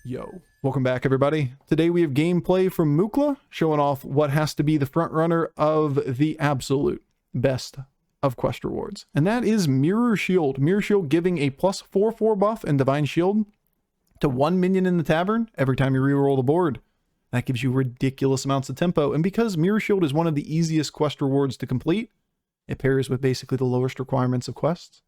Yo, welcome back everybody. Today we have gameplay from Mukla showing off what has to be the front runner of the absolute best of quest rewards. And that is Mirror Shield. Mirror Shield giving a plus 4/4 buff and Divine Shield to one minion in the tavern every time you reroll the board. That gives you ridiculous amounts of tempo. And because Mirror Shield is one of the easiest quest rewards to complete, it pairs with basically the lowest requirements of quests.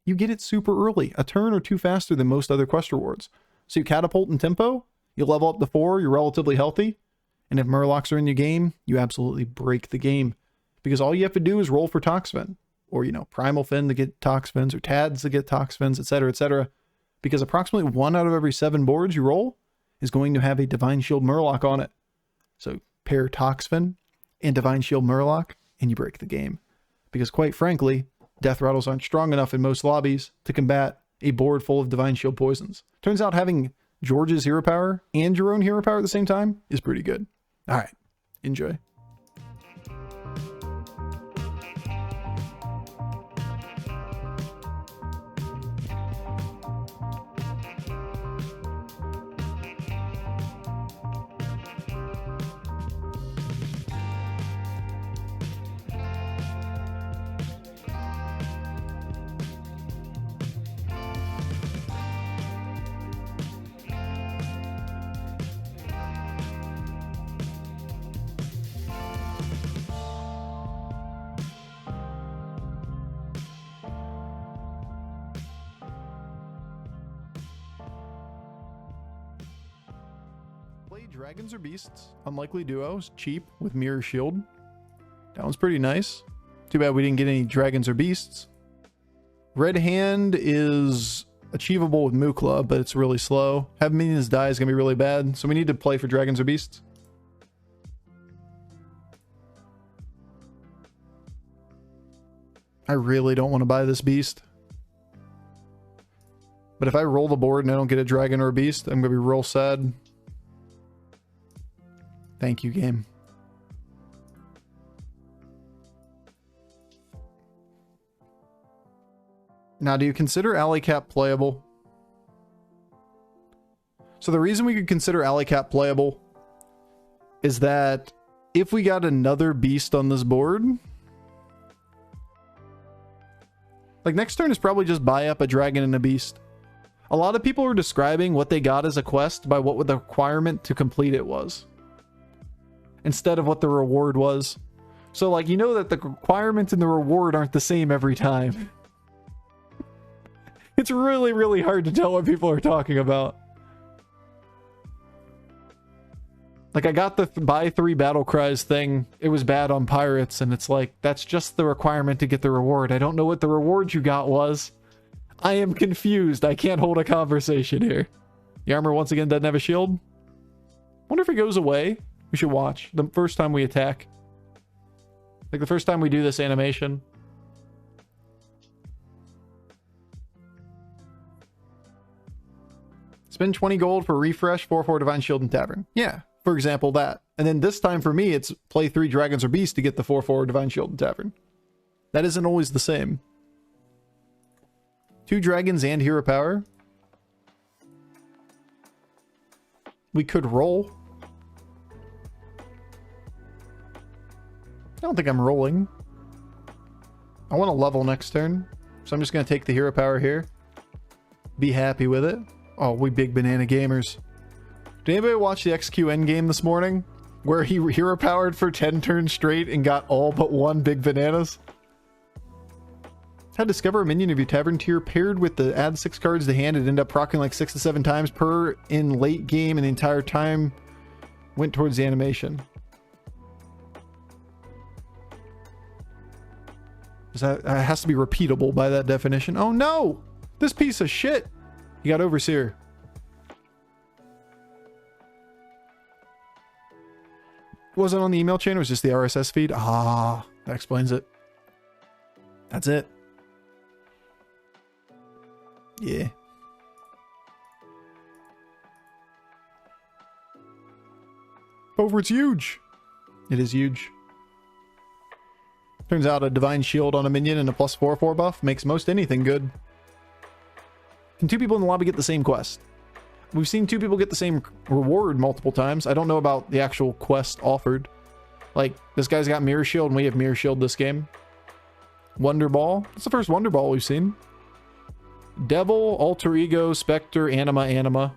You get it super early, a turn or two faster than most other quest rewards. So you catapult in tempo, you level up to 4, you're relatively healthy, and if murlocs are in your game, you absolutely break the game. Because all you have to do is roll for toxfin, or, you know, primal fin to get toxfins, or tads to get toxfins, etc., etc. Because approximately 1 out of every 7 boards you roll is going to have a Divine Shield Murloc on it. So pair toxfin and Divine Shield Murloc, and you break the game. Because quite frankly, death rattles aren't strong enough in most lobbies to combat a board full of Divine Shield poisons. Turns out having George's hero power and your own hero power at the same time is pretty good. All right, enjoy. Dragons or beasts, unlikely duos, cheap with Mirror Shield. That one's pretty nice. Too bad we didn't get any dragons or beasts. Red Hand is achievable with Mukla, but it's really slow. Having minions die is going to be really bad, so we need to play for dragons or beasts. I really don't want to buy this beast. But if I roll the board and I don't get a dragon or a beast, I'm going to be real sad. Thank you, game. Now, do you consider Alley Cap playable? So the reason we could consider Alley Cap playable is that if we got another beast on this board, like next turn is probably just buy up a dragon and a beast. A lot of people are describing what they got as a quest by what the requirement to complete it was, instead of what the reward was. So like, you know that the requirement and the reward aren't the same every time. It's really, really hard to tell what people are talking about. Like I got the buy 3 battle cries thing. It was bad on pirates, and it's like, that's just the requirement to get the reward. I don't know what the reward you got was. I am confused. I can't hold a conversation here. The armor once again doesn't have a shield. Wonder if it goes away. We should watch the first time we attack. Like the first time we do this animation. Spend 20 gold for refresh, 4/4 Divine Shield in Tavern. Yeah, for example, that. And then this time for me, it's play 3 dragons or beasts to get the 4/4 Divine Shield in Tavern. That isn't always the same. 2 dragons and hero power. We could roll. I don't think I'm rolling. I want to level next turn, so I'm just going to take the hero power here. Be happy with it. Oh, we big banana gamers. Did anybody watch the XQ endgame this morning? Where he hero powered for 10 turns straight and got all but 1 big bananas? Had discover a minion of your tavern tier paired with the add 6 cards to hand and end up proccing like 6 to 7 times per in late game, and the entire time went towards the animation. That has to be repeatable by that definition. Oh no! This piece of shit! You got Overseer. Wasn't on the email chain, it was just the RSS feed. Ah, that explains it. That's it. Yeah. Bofur's huge. It is huge. Turns out a Divine Shield on a minion and a plus 4/4 buff makes most anything good. Can 2 people in the lobby get the same quest? We've seen two people get the same reward multiple times. I don't know about the actual quest offered. Like, this guy's got Mirror Shield and we have Mirror Shield this game. Wonder Ball. That's the first Wonder Ball we've seen. Devil, Alter Ego, Spectre, Anima.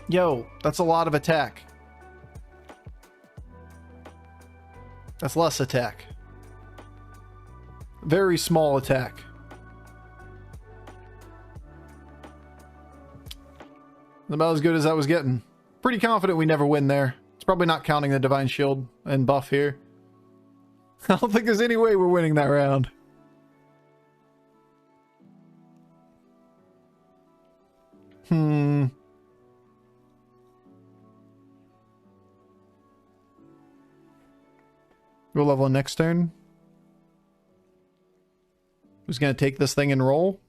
Yo, that's a lot of attack. That's less attack. Very small attack. About as good as I was getting. Pretty confident we never win there. It's probably not counting the Divine Shield and buff here. I don't think there's any way we're winning that round. We'll level next turn. Who's going to take this thing and roll?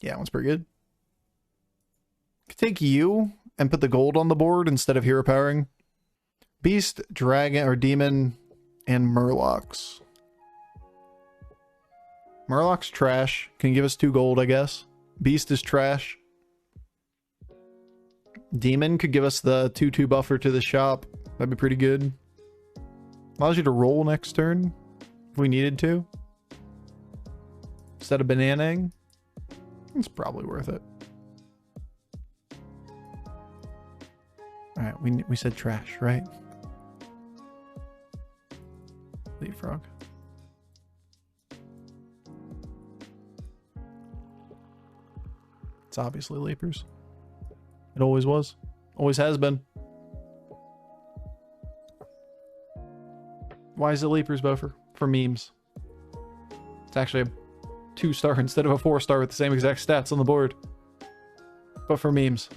Yeah, that one's pretty good. Could take you and put the gold on the board instead of hero powering. Beast, Dragon, or Demon, and Murlocs. Murlocs trash. Can give us 2 gold, I guess. Beast is trash. Demon could give us the 2/2 buffer to the shop. That'd be pretty good. Allows you to roll next turn if we needed to. Instead of bananaing. It's probably worth it. Alright, we said trash, right? Leapfrog. It's obviously Leapers. It always was. Always has been. Why is it Leapers, Bofur? For memes. It's actually a 2-star instead of a 4-star with the same exact stats on the board. But for memes.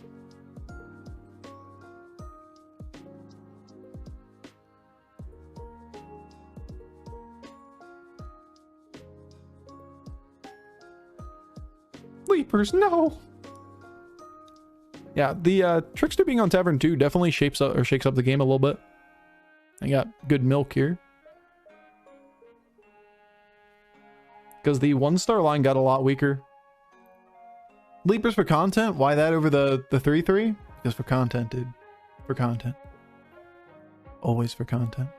Leapers, no! Yeah, the Trickster being on Tavern 2 definitely shakes up the game a little bit. I got good milk here. Because the 1-star line got a lot weaker. Leapers for content? Why that over the 3/3? Because for content, dude. For content. Always for content.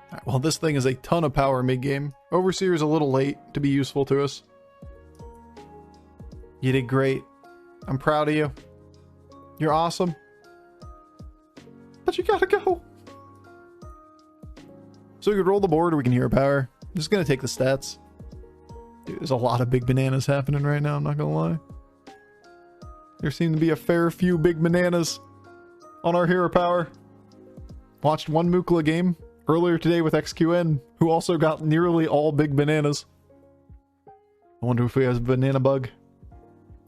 Alright, well, this thing is a ton of power mid-game. Overseer is a little late to be useful to us. You did great. I'm proud of you. You're awesome. But you gotta go. So we could roll the board or we can hero power. I'm just gonna take the stats. Dude, there's a lot of big bananas happening right now, I'm not gonna lie. There seem to be a fair few big bananas on our hero power. Watched one Mukla game earlier today with XQN, who also got nearly all big bananas. I wonder if we have a banana bug.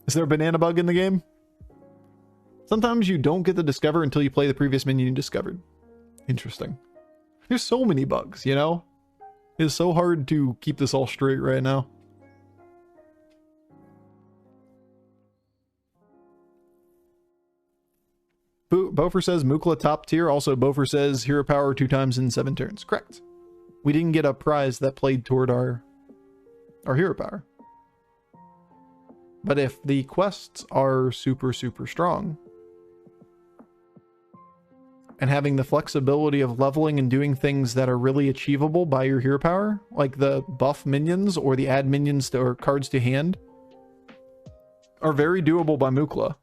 Is there a banana bug in the game? Sometimes you don't get to discover until you play the previous minion you discovered. Interesting. There's so many bugs, you know? It's so hard to keep this all straight right now. Bofur says Mukla top tier. Also, Bofur says hero power 2 times in 7 turns. Correct. We didn't get a prize that played toward our hero power. But if the quests are super, super strong, and having the flexibility of leveling and doing things that are really achievable by your hero power, like the buff minions or the add minions to, or cards to hand, are very doable by Mukla,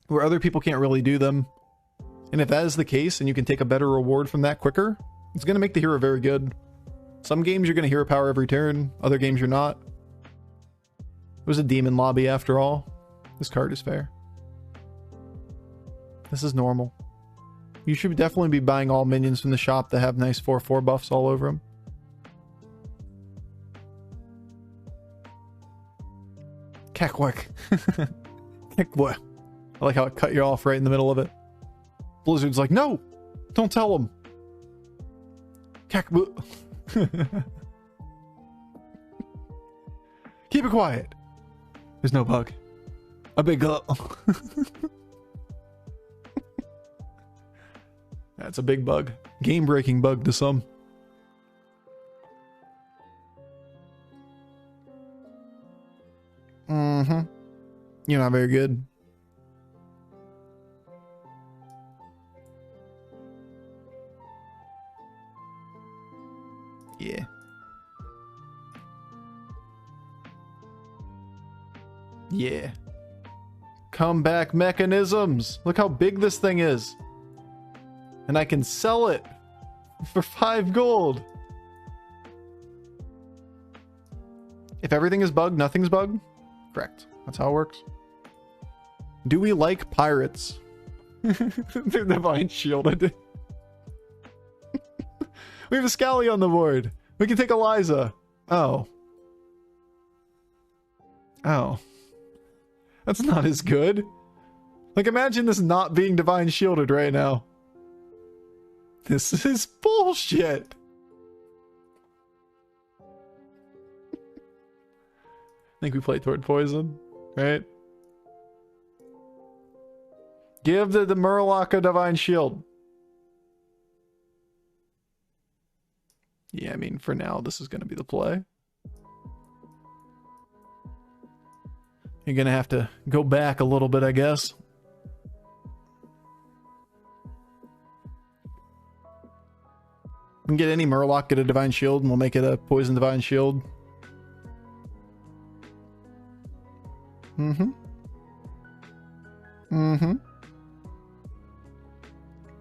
where other people can't really do them. And if that is the case, and you can take a better reward from that quicker, it's going to make the hero very good. Some games you're going to hero power every turn, other games you're not. It was a demon lobby after all. This card is fair. This is normal. You should definitely be buying all minions from the shop that have nice 4/4 buffs all over them. Kekwick. Kekwick. I like how it cut you off right in the middle of it. Blizzard's like, no! Don't tell him! Kekwick. Keep it quiet. There's no bug. A big That's a big bug. Game-breaking bug to some. Mm-hmm. You're not very good. Yeah. Yeah. Comeback mechanisms. Look how big this thing is. And I can sell it for 5 gold. If everything is bugged, nothing's bugged? Correct. That's how it works. Do we like pirates? They're divine shielded. We have a Scally on the board. We can take Eliza. Oh. Oh. That's not as good. Like, imagine this not being divine shielded right now. This is bullshit. I think we play toward poison, right? Give the Murloc a divine shield. Yeah, I mean, for now, this is going to be the play. You're going to have to go back a little bit, I guess. We can get any Murloc, get a divine shield, and we'll make it a poison divine shield. Mm-hmm. Mm-hmm.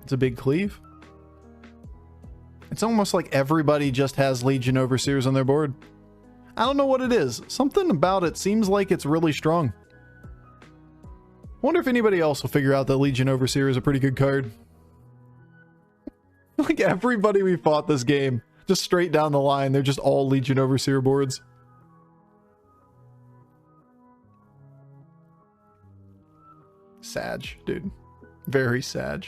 It's a big cleave. It's almost like everybody just has Legion Overseers on their board. I don't know what it is. Something about it seems like it's really strong. Wonder if anybody else will figure out that Legion Overseer is a pretty good card. Like everybody we fought this game, just straight down the line, they're just all Legion Overseer boards. Savjz, dude. Very Savjz.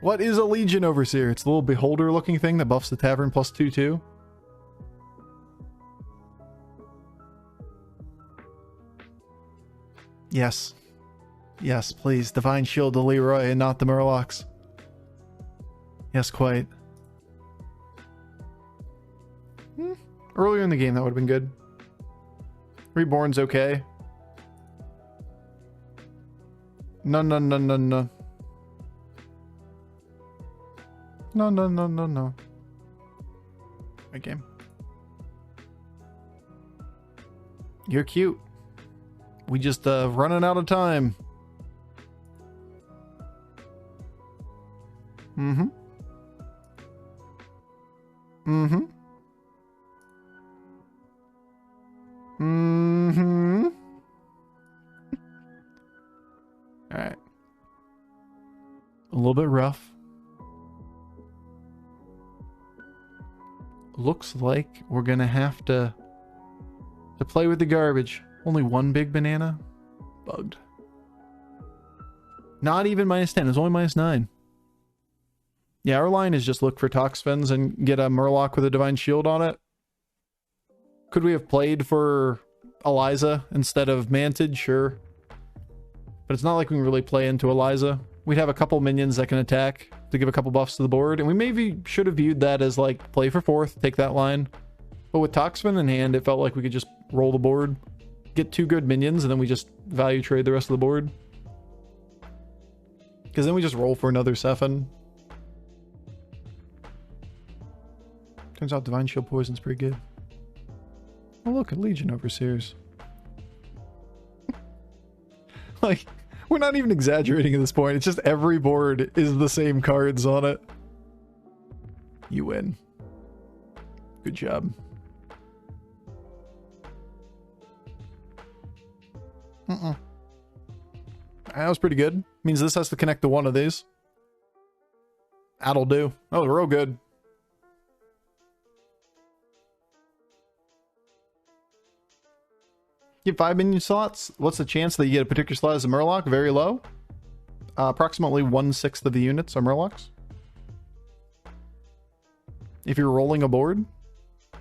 What is a Legion Overseer? It's the little beholder looking thing that buffs the tavern plus 2/2. Yes. Yes, please. Divine Shield to Leroy and not the Murlocs. Yes, quite. Earlier in the game, that would have been good. Reborn's okay. No, no, no, no, no. No, no, no, no, no. Right game. You're cute. We just running out of time. Mm-hmm. Mm-hmm. Mm-hmm. All right. A little bit rough. Looks like we're gonna have to play with the garbage. Only one big banana? Bugged. Not even -10, it's only -9. Yeah, our line is just look for toxfins and get a Murloc with a divine shield on it. Could we have played for Eliza instead of Manted? Sure. But it's not like we can really play into Eliza. We'd have a couple minions that can attack to give a couple buffs to the board, and we maybe should have viewed that as like play for 4th, take that line. But with toxfin in hand, it felt like we could just roll the board, get 2 good minions, and then we just value trade the rest of the board. Because then we just roll for another Sephin. Turns out Divine Shield Poison's pretty good. Oh look, a Legion Overseers. Like, we're not even exaggerating at this point. It's just every board is the same cards on it. You win. Good job. That was pretty good. Means this has to connect to one of these. That'll do. That was real good. Get 5 minion slots. What's the chance that you get a particular slot as a Murloc? Very low. Approximately 1/6 of the units are Murlocs. If you're rolling a board,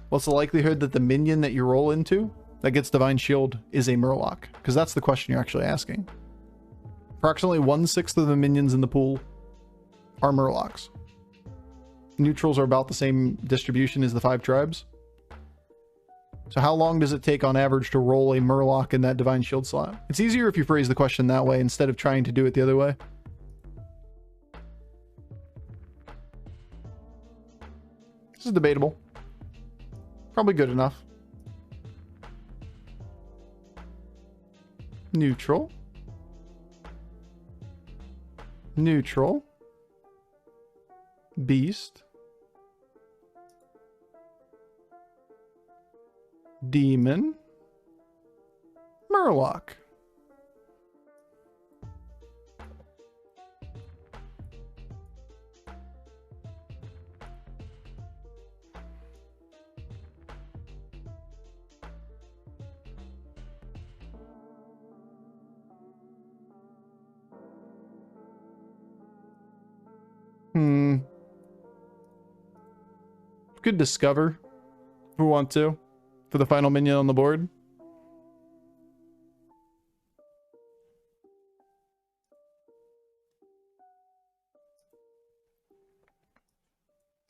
what's the likelihood that the minion that you roll into that gets Divine Shield is a Murloc? Because that's the question you're actually asking. Approximately 1/6 of the minions in the pool are Murlocs. Neutrals are about the same distribution as the 5 tribes. So how long does it take on average to roll a Murloc in that Divine Shield slot? It's easier if you phrase the question that way instead of trying to do it the other way. This is debatable. Probably good enough. Neutral. Neutral. Beast. Demon. Murloc. Could discover if we want to for the final minion on the board.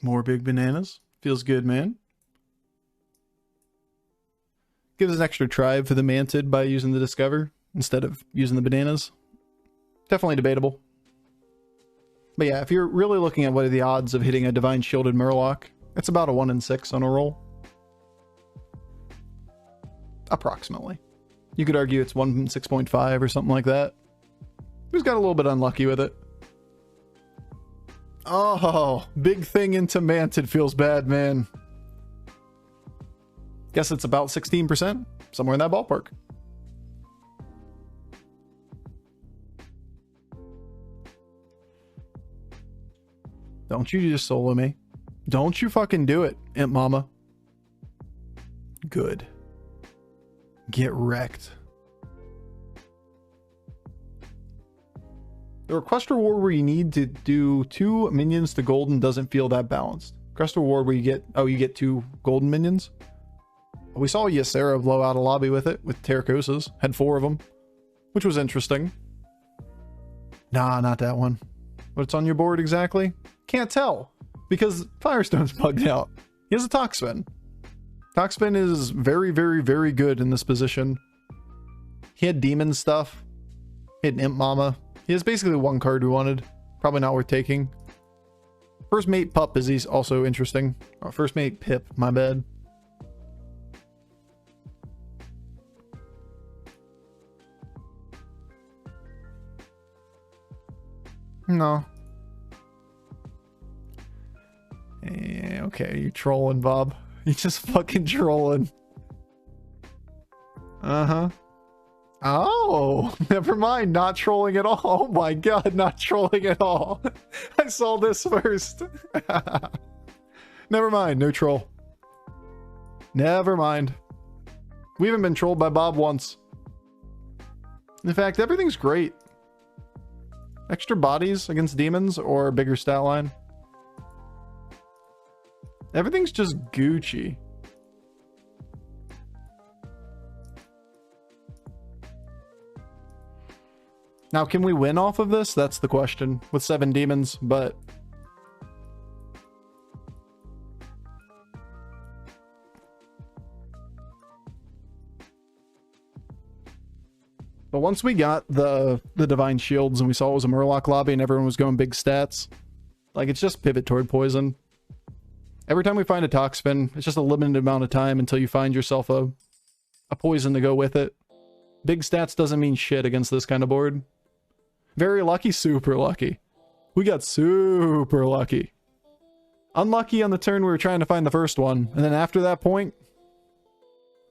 More big bananas. Feels good, man. Gives us an extra tribe for the Mantid by using the Discover instead of using the bananas. Definitely debatable. But yeah, if you're really looking at what are the odds of hitting a Divine Shielded Murloc, it's about a 1 in 6 on a roll. Approximately. You could argue it's 1 in 6.5 or something like that. Who's got a little bit unlucky with it? Oh, big thing into Mantid feels bad, man. Guess it's about 16%, somewhere in that ballpark. Don't you just solo me. Don't you fucking do it, Imp Mama. Good. Get wrecked. The request reward where you need to do 2 minions to golden doesn't feel that balanced. Request reward where you get, oh, you get 2 golden minions. We saw HysteriA blow out a lobby with it, with Terracosas. Had 4 of them, which was interesting. Nah, not that one. What's on your board exactly? Can't tell, because Firestone's bugged out. He has a toxfin. Toxfin is very, very, very good in this position. He had demon stuff. He had an Imp Mama. He has basically 1 card we wanted. Probably not worth taking. First Mate Pup is also interesting. Oh, First Mate Pip, my bad. No. Okay, you trolling, Bob. You just fucking trolling. Uh-huh. Oh, never mind. Not trolling at all. Oh my god, not trolling at all. I saw this first. Never mind, no troll. Never mind. We haven't been trolled by Bob once. In fact, everything's great. Extra bodies against demons or a bigger stat line. Everything's just Gucci. Now, can we win off of this? That's the question. With 7 demons, but... But once we got the Divine Shields and we saw it was a Murloc lobby and everyone was going big stats, like, it's just pivot toward poison. Every time we find a toxfin, it's just a limited amount of time until you find yourself a poison to go with it. Big stats doesn't mean shit against this kind of board. Very lucky, super lucky. We got super lucky. Unlucky on the turn we were trying to find the first one, and then after that point,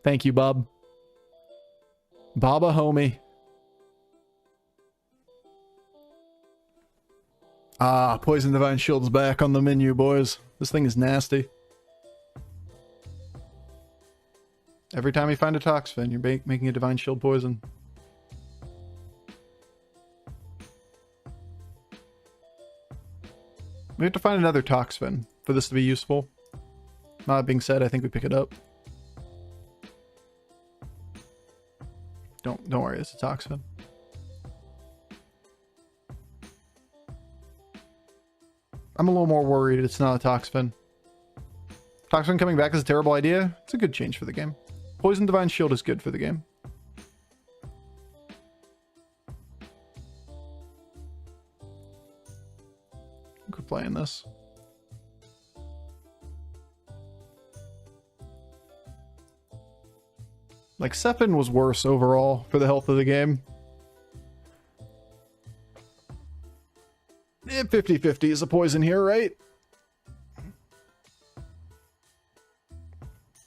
thank you, Bob. Baba homie. Ah, Poison Divine Shield's back on the menu, boys. This thing is nasty. Every time you find a toxfin, you're making a Divine Shield poison. We have to find another toxfin for this to be useful. That being said, I think we pick it up. Don't worry, it's a toxfin. I'm a little more worried it's not a toxfin. Toxfin coming back is a terrible idea. It's a good change for the game. Poison Divine Shield is good for the game. Quit playing this. Like, Sepin was worse overall for the health of the game. 50-50 is a poison here, right?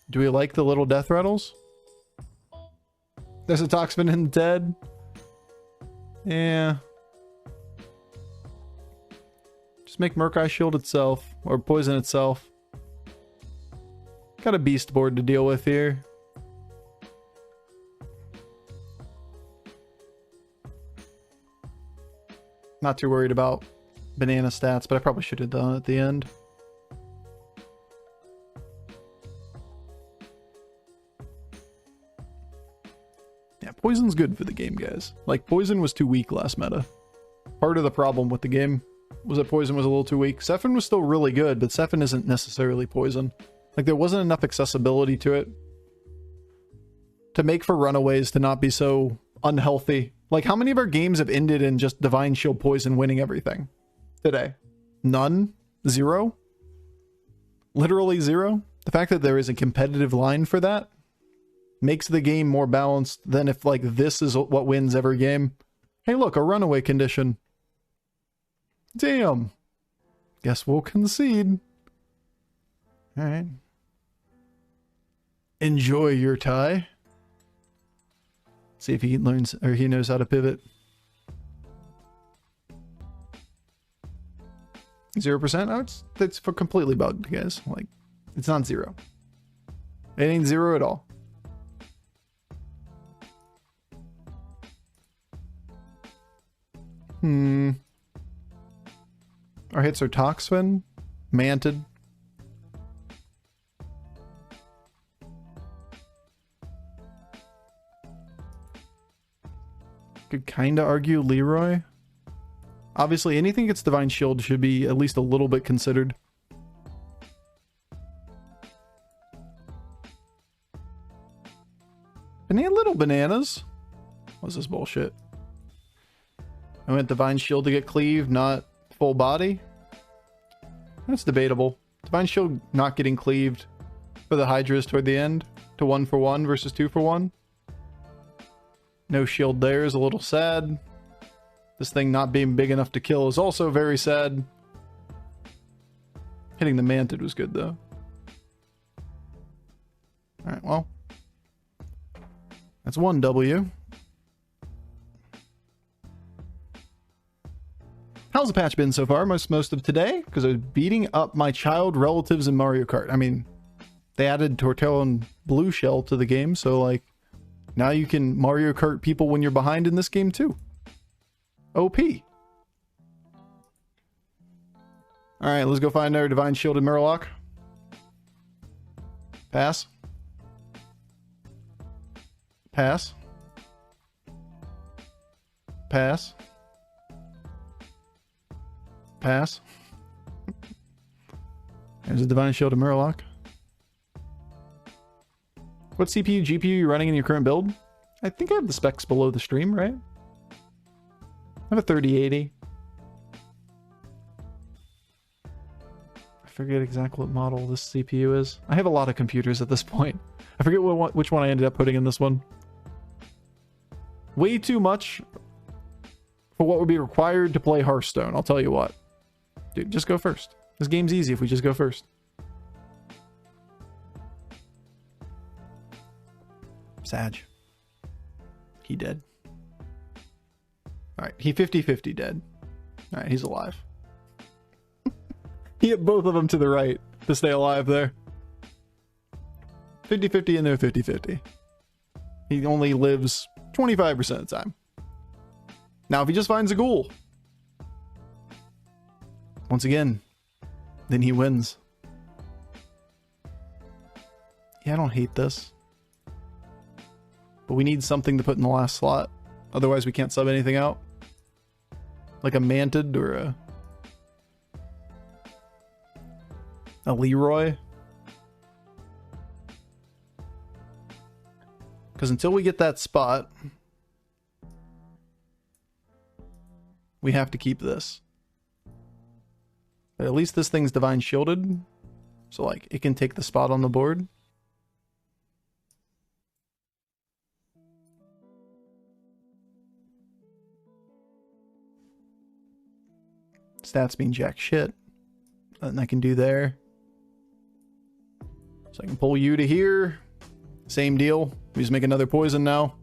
Do we like the little death rattles? There's a toxfin in dead. Yeah. Just make Murkeye shield itself, or poison itself. Got a beast board to deal with here. Not too worried about banana stats, but I probably should have done it at the end. Yeah, poison's good for the game, guys. Like, poison was too weak last meta. Part of the problem with the game was that poison was a little too weak. Sephin was still really good, but Sephin isn't necessarily poison. Like, there wasn't enough accessibility to it to make for runaways to not be so unhealthy. Like, how many of our games have ended in just Divine Shield poison winning everything today? None? Zero? Literally zero? The fact that there is a competitive line for that makes the game more balanced than if, like, this is what wins every game. Hey, look, a runaway condition. Damn. Guess we'll concede. Alright. Enjoy your tie. See if he learns, or he knows how to pivot. 0%? Oh, it's for completely bugged, guys. Like, it's not zero. It ain't zero at all. Our hits are toxfin, manted. Could kinda argue Leroy. Obviously, anything that gets Divine Shield should be at least a little bit considered. Little bananas. What's this bullshit? I went Divine Shield to get cleaved, not full body. That's debatable. Divine Shield not getting cleaved for the Hydras toward the end to 1 for 1 versus 2 for 1. No shield there is a little sad. This thing not being big enough to kill is also very sad. Hitting the Manted was good though. Alright, well. That's one W. How's the patch been so far? Most of today? Because I was beating up my child relatives in Mario Kart. I mean, they added Tortel and Blue Shell to the game, so like, now you can Mario Kart people when you're behind in this game too. OP. Alright, let's go find our Divine Shielded Murloc. Pass. Pass. Pass. Pass. There's a Divine Shielded Murloc. What CPU, GPU are you running in your current build? I think I have the specs below the stream, right? I have a 3080. I forget exactly what model this CPU is. I have a lot of computers at this point. I forget which one I ended up putting in this one. Way too much for what would be required to play Hearthstone, I'll tell you what. Dude, just go first. This game's easy if we just go first. Savjz. He dead. Alright, he 50-50 dead. Alright, he's alive. He hit both of them to the right to stay alive there. 50-50 and they're 50-50. He only lives 25% of the time. Now, if he just finds a ghoul, once again, then he wins. Yeah, I don't hate this. But we need something to put in the last slot. Otherwise we can't sub anything out. Like a Mantid or a Leroy. Because until we get that spot, we have to keep this. But at least this thing's divine shielded. So like it can take the spot on the board. Stats mean jack shit. Nothing I can do there. So I can pull you to here. Same deal. We just make another poison now.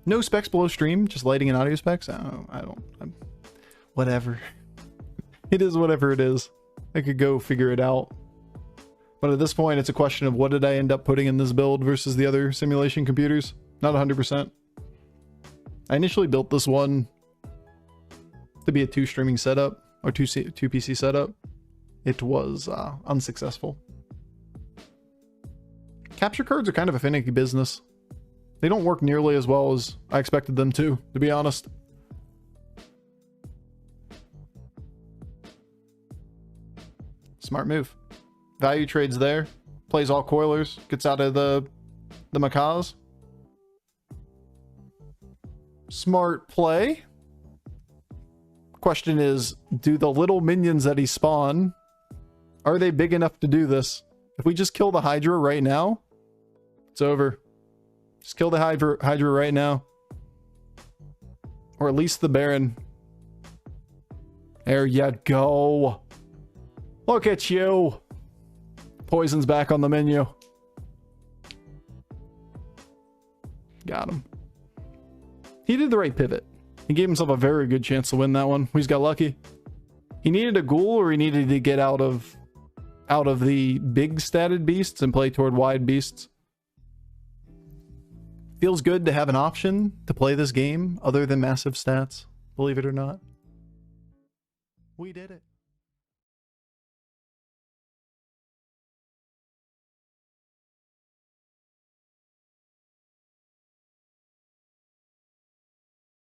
No specs below stream, just lighting and audio specs. Whatever. It is whatever it is. I could go figure it out. But at this point, it's a question of what did I end up putting in this build versus the other simulation computers? Not 100%. I initially built this one to be a 2 streaming setup, or 2 PC setup. It was unsuccessful. Capture cards are kind of a finicky business. They don't work nearly as well as I expected them to be honest. Smart move. Value trades there. Plays all coilers. Gets out of the macaws. Smart play. Question is, do the little minions that he spawn, are they big enough to do this? If we just kill the Hydra right now, it's over. Just kill the Hydra right now. Or at least the Baron. There you go. Look at you. Poison's back on the menu. Got him. He did the right pivot. He gave himself a very good chance to win that one. We just got lucky. He needed a ghoul, or he needed to get out of the big statted beasts and play toward wide beasts. Feels good to have an option to play this game other than massive stats, believe it or not. We did it.